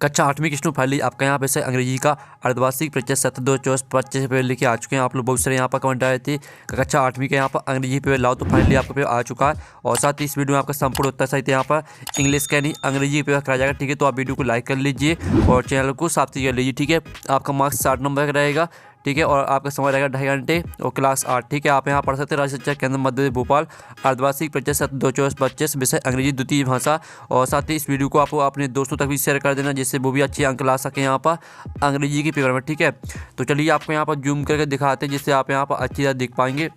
कक्षा 8वीं की स्टूडेंट फाइनली आपका यहाँ पे से अंग्रेजी का अर्धवार्षिक परीक्षा 7/2/24/25 पेपर लेके आ चुके हैं। आप लोग बहुत सारे यहाँ पर कमेंट आए थे कक्षा 8वीं के यहाँ पर अंग्रेजी पेपर लाओ, तो फाइनली आपका पेपर आ चुका है। और साथ ही इस वीडियो में आपका संपूर्ण उत्तर सहित यहाँ पर इंग्लिश का नहीं अंग्रेजी पेपर कराया जाएगा। ठीक है, तो आप वीडियो को लाइक कर लीजिए और चैनल को सब्सक्राइब कर लीजिए। ठीक है, आपका मार्क्स 60 नंबर का रहेगा। ठीक है, और आपका समय रहेगा 2.5 घंटे और क्लास 8। ठीक है, आप यहाँ पढ़ सकते हैं राज्य शिक्षा केंद्र मध्य प्रदेश भोपाल अर्धवार्षिक परीक्षा 7/2/24/25 विषय अंग्रेजी द्वितीय भाषा। और साथ ही इस वीडियो को आप अपने दोस्तों तक भी शेयर कर देना जिससे वो भी अच्छे अंक ला सके यहाँ पर अंग्रेजी के पेपर में। ठीक है, तो चलिए आपको यहाँ पर जूम करके दिखाते हैं जिससे आप यहाँ पर अच्छी तरह देख पाएंगे।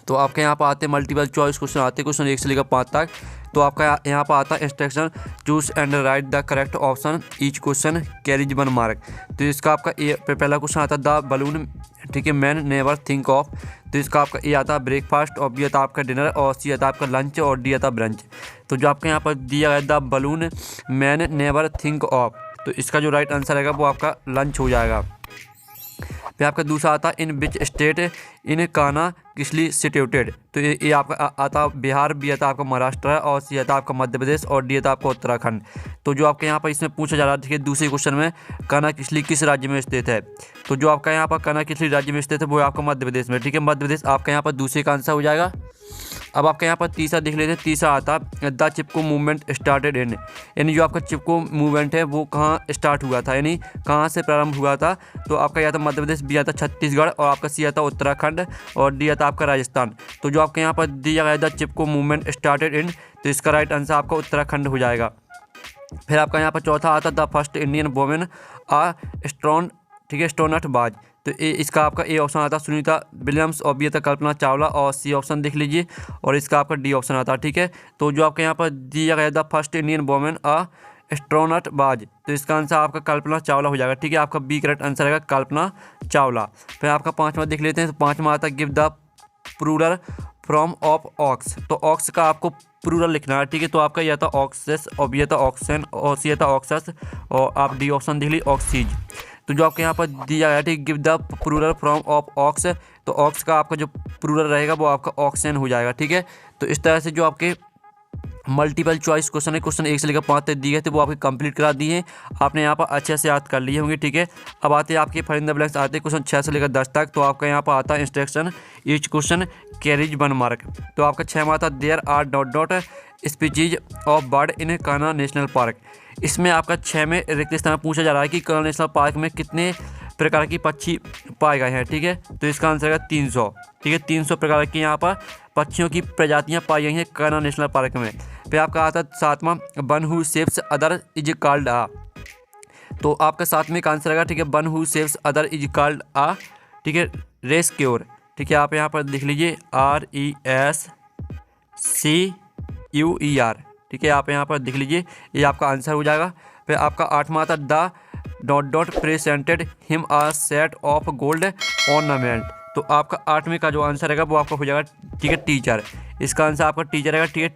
तो आपके यहाँ पर आते हैं मल्टीपल चॉइस क्वेश्चन आते हैं, क्वेश्चन 1 से लेकर 5 तक। तो आपका यहाँ पर आता है instruction choose and right the correct option, each question carries 1 mark. तो इसका आपका पहला क्वेश्चन आता है द बलून, ठीक है, मैन नेवर थिंक ऑफ। तो इसका आपका ए आता है ब्रेकफास्ट, और बी आता है आपका डिनर, और सी आता है आपका लंच, और डी आता है ब्रंच। तो जो आपके यहाँ पर दिया गया the balloon man never think of, तो इसका जो राइट आंसर रहेगा वो आपका लंच हो जाएगा। फिर आपका दूसरा आता है इन विच स्टेट इन काना किसली सिट्यूटेड। तो ये आपका आता बिहार, बी आता आपका महाराष्ट्र, और सी आता आपका मध्य प्रदेश, और डी आता आपका उत्तराखंड। तो जो आपके यहाँ पर इसमें पूछा जा रहा है, देखिए दूसरे क्वेश्चन में काना किसली किस राज्य में स्थित है। तो जो आपका यहाँ पर काना किसली राज्य में स्थित है वो आपका मध्य प्रदेश में। ठीक है, मध्य प्रदेश आपका यहाँ पर दूसरे का आंसर हो जाएगा। अब आपके यहाँ पर तीसरा देख लेते हैं। तीसरा आता the Chipko movement started in, यानी जो आपका चिपको मूवमेंट है वो कहाँ स्टार्ट हुआ था, यानी कहाँ से प्रारंभ हुआ था। तो आपका यहाँ था मध्य प्रदेश, बी आता छत्तीसगढ़, और आपका सी आता उत्तराखंड, और डी आता आपका राजस्थान। तो जो आपके यहाँ पर दिया गया the Chipko movement started in, तो इसका राइट आंसर आपका उत्तराखंड हो जाएगा। फिर आपका यहाँ पर चौथा आता द फर्स्ट इंडियन वोमेन आ स्ट्रॉन, ठीक है, स्टोनट बाज। तो इसका आपका ए ऑप्शन आता है सुनीता विलियम्स, और बी आता कल्पना चावला, और सी ऑप्शन देख लीजिए, और इसका आपका डी ऑप्शन आता है। ठीक है, तो जो आपके यहाँ पर दिया गया the first Indian women a astronaut was, तो इसका आंसर आपका कल्पना चावला हो जाएगा। ठीक है, आपका बी करेक्ट आंसर रहेगा कल्पना चावला। फिर आपका पाँचवा देख लेते हैं। तो पाँचवा आता give the plural from of ox. तो ऑक्स का आपको प्लूरल लिखना है। ठीक है, तो आपका यह था ऑक्सेस, और बी था ऑक्सन, और सी था ऑक्सस, और आप डी ऑप्शन देख लीजिए ऑक्सीज। तो जो आपके यहाँ पर दिया गया, ठीक, give the plural from of ox, तो ऑक्स का आपका जो प्लूरल रहेगा वो आपका ऑक्सन हो जाएगा। ठीक है, तो इस तरह से जो आपके मल्टीपल चॉइस क्वेश्चन है, क्वेश्चन 1 से लेकर 5 तक दिए गए थे वो आपके कंप्लीट करा दिए हैं, आपने यहाँ पर अच्छे से याद कर लिए होंगे। ठीक है, अब आते हैं आपके फिल इन द ब्लैंक्स आते हैं क्वेश्चन 6 से लेकर 10 तक। तो आपका यहाँ पर आता है instruction each question carries 1 mark. तो आपका 6 में आता there are dot dot species of bird in Kanha national park. इसमें आपका 6 में रिक्त स्थान पूछा जा रहा है कि कान्हा नेशनल पार्क में कितने प्रकार की पक्षी पाए गए हैं। ठीक है, तो इसका आंसर है 300। ठीक है, 300 प्रकार की यहाँ पर पक्षियों की प्रजातियाँ पाई गई हैं कान्हा नेशनल पार्क में। फिर आपका आता है 7वां one who saves other is called a. तो आपका 7वें का आंसर रहेगा, ठीक है, one who saves other is called a. ठीक है, रेस्क्यूर। ठीक है, आप यहाँ पर देख लीजिए RESCUER। ठीक है, आप यहाँ पर देख लीजिए, ये आपका आंसर हो जाएगा। फिर आपका 8वां आता the dot dot presented him a set of gold ornament. तो आपका 8वें का जो आंसर रहेगा वो आपका हो जाएगा, ठीक है, टीचर। इसका आंसर आपका टीचर रहेगा। ठीक है,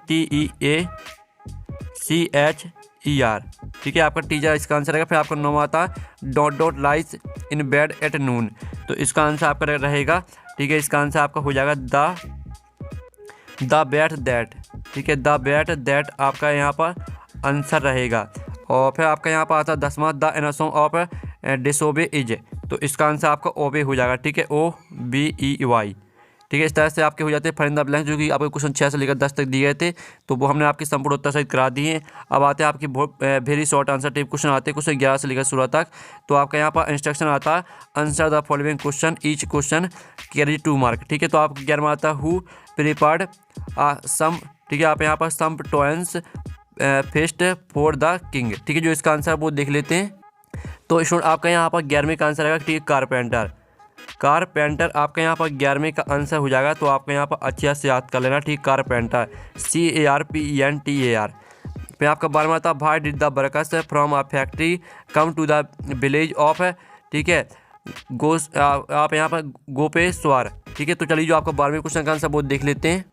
TEACHER। ठीक है, आपका टीचर इसका आंसर रहेगा। फिर आपका 9वां आता dot dot lies in bed at noon. तो इसका आंसर आपका रहेगा, ठीक है, इसका आंसर आपका हो जाएगा द बैट दैट। ठीक है, द बैट दैट आपका यहाँ पर आंसर रहेगा। और फिर आपका यहाँ पर आता है 10वां द एनासोम ऑफ डिसोबे इज। तो इसका आंसर आपका ओबे हो जाएगा। ठीक है, OBEY। ठीक है, इस तरह से आपके हो जाते हैं फिल इन द ब्लैंक्स जो कि आपको क्वेश्चन 6 से लेकर 10 तक दिए गए थे, तो वो हमने आपकी संपूर्ण उत्तर सहित करा दिए हैं। अब आते हैं आपकी बहुत very short answer type question आते हैं क्वेश्चन 11 से लेकर 16 तक। तो आपका यहाँ पर इंस्ट्रक्शन आता है answer the following question each question carries 2 mark. ठीक है, तो आपका 11वां आता है हु प्रिपेयर्ड सम। ठीक है, आप यहाँ पर सम टॉयंस फेस्ट फॉर द किंग। ठीक है, जो इसका आंसर वो देख लेते हैं। तो स्टूडेंट आपका यहाँ पर 11वें का आंसर आएगा, ठीक है, कारपेंटर। कारपेंटर आपका यहाँ पर 11वें का आंसर हो जाएगा। तो आपका यहाँ पर अच्छे से याद कर लेना। ठीक, कारपेंटर CARPENTER। फिर आपका 12वां था why did the workers from a factory come to the village of. ठीक है, आप यहाँ पर गोपेश्वर। ठीक है, तो चलिए जो आपका 12वें क्वेश्चन का आंसर वो देख लेते हैं।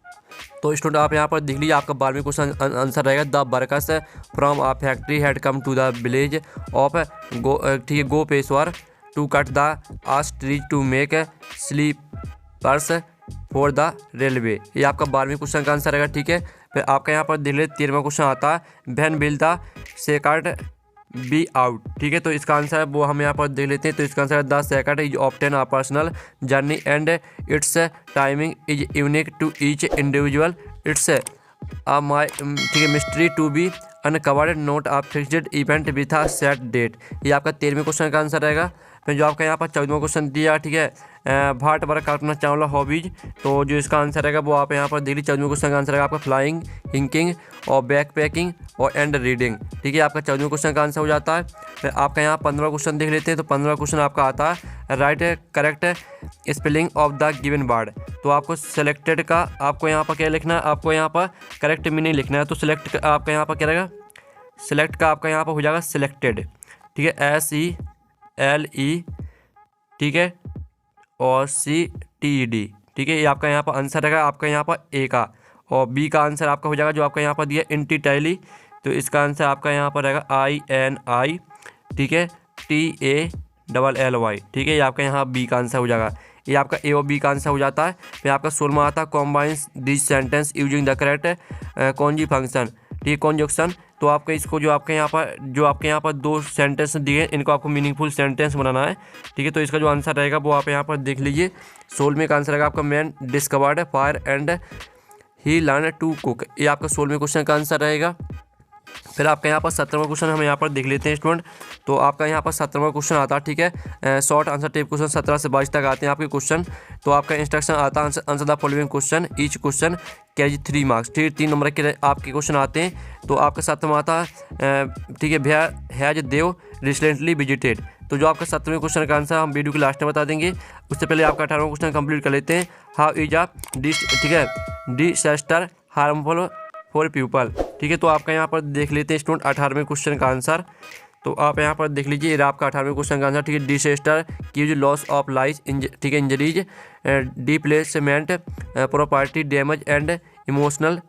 तो स्टूडेंट आप यहाँ पर देख लीजिए, आपका 12वें क्वेश्चन आंसर रहेगा the workers from a factory had come to the village of ठीक है Gopeshwar to cut the ash trees to make sleepers for the railway. ये आपका 12वें क्वेश्चन का आंसर रहेगा। ठीक है, फिर आपका यहाँ पर देख लीजिए 13वां क्वेश्चन आता है when will the second be out. ठीक है, तो इसका आंसर है वो हम यहाँ पर देख लेते हैं। तो इसका आंसर है the second is obtain a personal journey and its timing is unique to each individual. It's my ठीक है mystery to be uncovered not a fixed event with a set date. ये आपका 13वें क्वेश्चन का answer रहेगा। फिर जो आपका यहाँ पर 14वां क्वेश्चन दिया, ठीक है, भाट वर्क कल्पना चावला हॉबीज। तो जो इसका आंसर रहेगा वो आप यहाँ पर देख लीजिए। 14वें क्वेश्चन का आंसर रहेगा आपका फ्लाइंग, हिंकिंग और बैक पैकिंग और एंड रीडिंग। ठीक है, आपका 14वें क्वेश्चन का आंसर हो जाता है। फिर आपका यहाँ 15वां क्वेश्चन देख लेते हैं। तो 15वां क्वेश्चन आपका आता है right correct spelling of the given word. तो आपको सेलेक्टेड का आपको यहाँ पर क्या लिखना है, आपको यहाँ पर करेक्ट मीनिंग लिखना है। तो सिलेक्ट आपका यहाँ पर क्या रहेगा, सिलेक्ट का आपका यहाँ पर हो जाएगा सिलेक्टेड। ठीक है, SELE, ठीक है, और CTED। ठीक है, ये आपका यहाँ पर आंसर रहेगा आपका यहाँ पर A का। और B का आंसर आपका हो जाएगा जो आपका यहाँ पर दिया इंटीटैली। तो इसका आंसर आपका यहाँ पर रहेगा INI, ठीक है, TALLY। ठीक है, ये आपका यहाँ B का आंसर हो जाएगा। ये आपका A और B का आंसर हो जाता है। फिर आपका 16वां आता है combines this sentence using the correct conjunction. ठीक है, कॉन्जक्शन। तो आपका इसको जो आपके यहाँ पर दो सेंटेंस दिए हैं, इनको आपको मीनिंगफुल सेंटेंस बनाना है। ठीक है, तो इसका जो आंसर रहेगा वो आप यहाँ पर देख लीजिए। 16वें का आंसर रहेगा आपका man discovered fire and he learn to cook. ये आपका 16वें क्वेश्चन का आंसर रहेगा। फिर आपका यहाँ पर 17वां क्वेश्चन हम यहाँ पर देख लेते हैं स्टूडेंट। तो आपका यहाँ पर 17वां क्वेश्चन आता है। ठीक है, शॉर्ट आंसर टाइप क्वेश्चन 17 से 22 तक आते हैं आपके क्वेश्चन। तो आपका इंस्ट्रक्शन आता है answer the following question each question carry 3 marks. ठीक है, 3 नंबर के आपके क्वेश्चन आते हैं। तो आपका 7वां आता है, ठीक है, भैया हैज देव रिसेंटली विजिटेड। तो जो आपका 7वें क्वेश्चन का आंसर हम वीडियो के लास्ट में बता देंगे। उससे पहले आपका 18वां क्वेश्चन कंप्लीट कर लेते हैं। हाउ इज अ ठीक है डिसेस्टर हार्मफुल फॉर पीपल। ठीक है, तो आपका यहाँ पर देख लेते हैं स्टूडेंट 18वें क्वेश्चन का आंसर। तो आप यहाँ पर देख लीजिए, ये आपका 18वें क्वेश्चन का आंसर। ठीक है, disaster causes loss of life, ठीक है, injuries, displacement, property damage and emotional,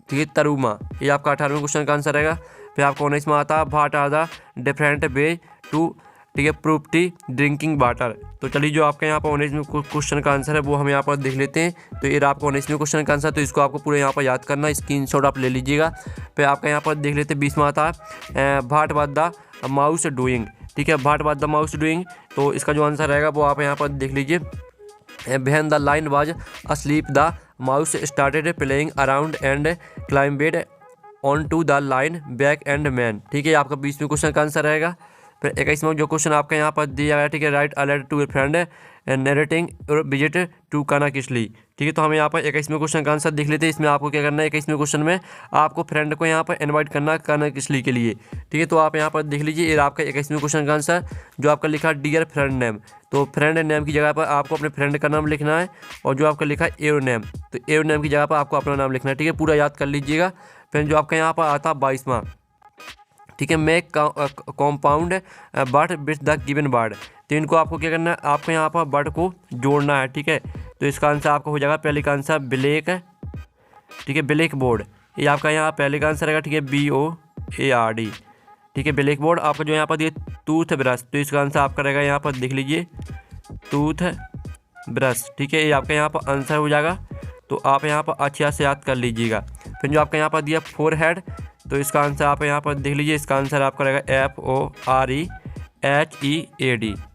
ठीक है, तरुमा। ये आपका 18वें क्वेश्चन का आंसर रहेगा। फिर आपका 19वां आता है what are the different way to, ठीक है, प्रूफ्टी ड्रिंकिंग वाटर। तो चलिए जो आपके यहाँ पर 19वें क्वेश्चन का आंसर है वो हम यहाँ पर देख लेते हैं। तो ये आपका 19वें क्वेश्चन का आंसर। तो इसको आपको पूरे यहाँ पर याद करना, स्क्रीनशॉट आप ले लीजिएगा। फिर आपका यहाँ पर देख लेते हैं 20वां आता है what was the mouse doing. ठीक है, what was the mouse doing. तो इसका जो आंसर रहेगा वो आप यहाँ पर देख लीजिए। When the lion was asleep the mouse started playing around and climbed on to the lion back and mane. ठीक है, आपका 20वें क्वेश्चन का आंसर रहेगा। फिर 21वां जो क्वेश्चन आपका यहाँ पर दिया गया, ठीक है, write a letter to a friend narrating visit to कानाकिसली। ठीक है, तो हम यहाँ पर 21वें क्वेश्चन का आंसर देख लेते हैं। इसमें आपको क्या करना है, 21वें क्वेश्चन में आपको फ्रेंड को यहाँ पर इनवाइट करना कानाकिसली के लिए। ठीक है, तो आप यहाँ पर देख लीजिए, ये आपका 21वें क्वेश्चन का आंसर जो आपका लिखा डियर फ्रेंड नेम। तो फ्रेंड नेम की जगह पर आपको अपने फ्रेंड का नाम लिखना है। और जो आपका लिखा है एयर नेम, तो एयर नेम की जगह पर आपको अपना नाम लिखना है। ठीक है, पूरा याद कर लीजिएगा। फिर जो आपका यहाँ पर आता है 22वां, ठीक है, make compound but with the given word. तो इनको आपको क्या करना है, आपको यहाँ पर वर्ड को जोड़ना है। ठीक है, तो इसका आंसर आपका हो जाएगा पहले का आंसर ब्लैक, ठीक है, ब्लैक बोर्ड। ये आपका यहाँ पहले का आंसर रहेगा। ठीक है, BOARD। ठीक है, ब्लैक बोर्ड। आपका जो यहाँ पर दिए टूथ ब्रश, तो इसका आंसर आपका रहेगा यहाँ पर देख लीजिए टूथ ब्रश। ठीक है, ये आपका यहाँ पर आंसर हो जाएगा। तो आप यहाँ पर अच्छे से याद कर लीजिएगा। फिर जो आपका यहाँ पर दिया फोरहेड, तो इसका आंसर आप यहाँ पर देख लीजिए। इसका आंसर आपका रहेगा FOREHEAD।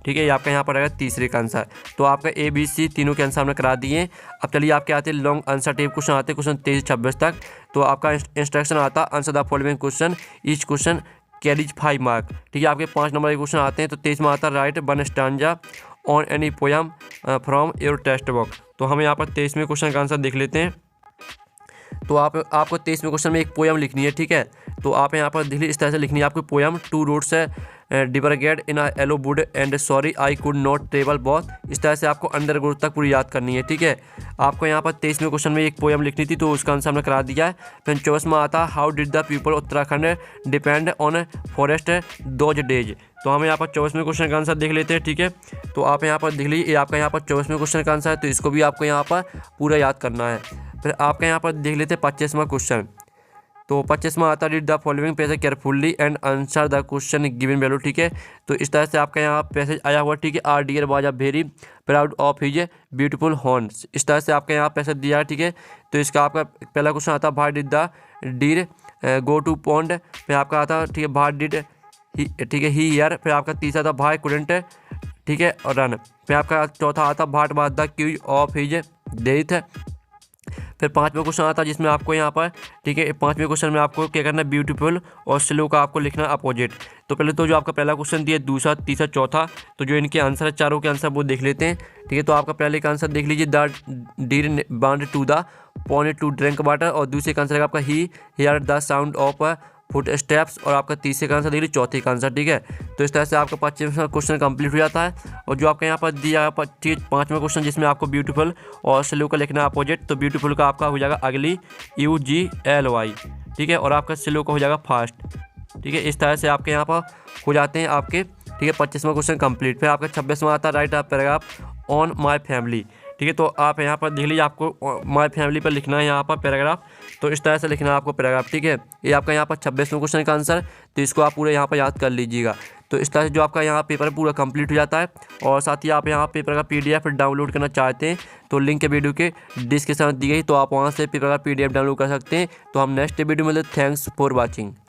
ठीक है, ये आपका यहाँ पर रहेगा तीसरे का आंसर। तो आपका ABC तीनों के आंसर हमने करा दिए। अब चलिए आपके आते हैं लॉन्ग आंसर टाइप क्वेश्चन आते हैं क्वेश्चन 23-26 तक। तो आपका इंस्ट्रक्शन आता है answer the following question each question carries 5 mark. ठीक है, आपके 5 नंबर के क्वेश्चन आते हैं। तो 23वां आता है right one stanza on any poem from your text book. तो हम यहाँ पर 23वें क्वेश्चन का आंसर देख लेते हैं। तो आपको 23वें क्वेश्चन में एक पोयम लिखनी है। ठीक है, तो आप यहाँ पर देखिए इस तरह से लिखनी है आपकी poem. 2 roads diverged in a yellow wood and sorry I could not travel both. इस तरह से आपको अंडरग्राउंड तक पूरी याद करनी है। ठीक है, आपको यहाँ पर 23वें क्वेश्चन में एक पोयम लिखनी थी, तो उसका आंसर हमने करा दिया है। फिर 24वां आता how did the people Uttarakhand depend on forest those days. तो हम यहाँ पर 24वें क्वेश्चन का आंसर देख लेते हैं। ठीक है, तो आप यहाँ पर देख लीजिए, ये आपका यहाँ पर 24वें क्वेश्चन का आंसर है। तो इसको भी आपको यहाँ पर पूरा याद करना है। फिर आपका यहाँ पर देख लेते हैं 25वां क्वेश्चन। तो 25वां आता read the following passage carefully and answer the question given value. ठीक है, तो इस तरह से आपका यहाँ पैसेज आया हुआ। ठीक है, a deer was a very proud of his beautiful horns. इस तरह से आपका यहाँ पैसेज दिया है। ठीक है, तो इसका आपका पहला क्वेश्चन आता है why did the deer go to pond. फिर आपका आता है, ठीक है, भार डिड ठीक है ही ईयर। फिर आपका तीसरा था भाई कुडेंट, ठीक है, और रन। फिर आपका चौथा आता भाट बात the cause of his death. फिर पाँचवें क्वेश्चन आता है जिसमें आपको यहाँ पर, ठीक है, पाँचवें क्वेश्चन में आपको क्या करना है, ब्यूटीफुल और स्लो का आपको लिखना अपोजिट। तो पहले तो जो आपका पहला क्वेश्चन दिया, दूसरा, तीसरा, चौथा, तो जो इनके आंसर है चारों के आंसर वो देख लेते हैं। ठीक है, तो आपका पहले का आंसर देख लीजिए, the deer bound to the pond to drink water, और दूसरे का आंसर है आपका he hear the sound of foot steps, और आपका तीसरे का आंसर देख लीजिए, चौथे का आंसर। ठीक है, तो इस तरह से आपका 25वां क्वेश्चन कंप्लीट हो जाता है। और जो आपका यहाँ पर दिया 5वां क्वेश्चन जिसमें आपको ब्यूटीफुल और स्लो का लिखना है अपोजिट, तो ब्यूटीफुल का आपका हो जाएगा अगली UGLY, ठीक है, और आपका स्लो का हो जाएगा फास्ट। ठीक है, इस तरह से आपके यहाँ पर हो जाते हैं आपके, ठीक है, 25वां क्वेश्चन कंप्लीट। फिर आपका 26वां आता है write a paragraph on my family. ठीक है, तो आप यहाँ पर देख लीजिए, आपको माय फैमिली पर लिखना है यहाँ पर पैराग्राफ, तो इस तरह से लिखना है आपको पैराग्राफ। ठीक है, ये आपका यहाँ पर 26वें क्वेश्चन का आंसर, तो इसको आप पूरे यहाँ पर याद कर लीजिएगा। तो इस तरह से जो आपका यहाँ पेपर पूरा कंप्लीट हो जाता है। और साथ ही आप यहाँ पेपर का PDF डाउनलोड करना चाहते हैं तो लिंक वीडियो के डिस्क्रिप्शन दी गई, तो आप वहाँ से पेपर का PDF डाउनलोड कर सकते हैं। तो हम नेक्स्ट वीडियो में, थैंक्स फॉर वॉचिंग।